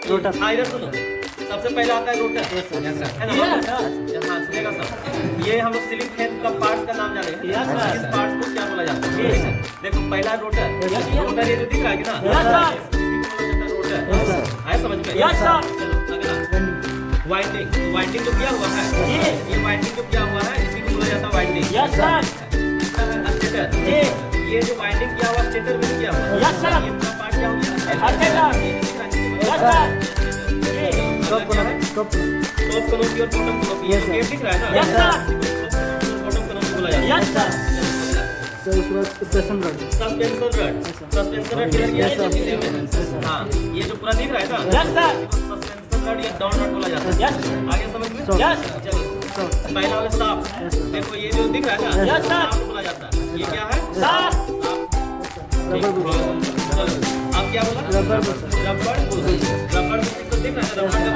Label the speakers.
Speaker 1: Rotor.
Speaker 2: हाँ इधर सुनो, सबसे पहले आता है रोटर, है ना? हाँ सुनेगा सब। ये हम लोग सीलिंग फैन का पार्ट का नाम जाने इस पार्ट को क्या बोला जाता है? देखो पहला रोटर, रोटर ये जो दिख रहा है कि ना, रोटर आया समझ में? चलो अगला वाइंडिंग। वाइंडिंग जो किया हुआ है, ये वाइंडिंग जो किया हुआ है इसी को बोला जाता है वाइंडिंग। स्टेटर, ये जो वाइंडिंग किया हुआ स्टेटर में किया हुआ ये पूरा पार्ट क्या हो गया? टॉप कनोपी और बॉटम कनोपी, ये गेट दिख रहा है ना? बॉटम कनोपी बोला जाता है।
Speaker 1: सर उसके बाद सस्पेंशन रड।
Speaker 2: सस्पेंशन रड किधर गया है? हाँ ये जो पूरा दिख रहा है ना, सस्पेंशन रड या डाउन रड बोला जाता है। आगे समझ में? चलो पहला वाला साफ, देखो ये जो दिख रहा है ना, साफ बोला जाता है। ये क्या है? साफ। अब क्या बोला? Rubber Bush. रबर बुश को दिख रहा है, रबर का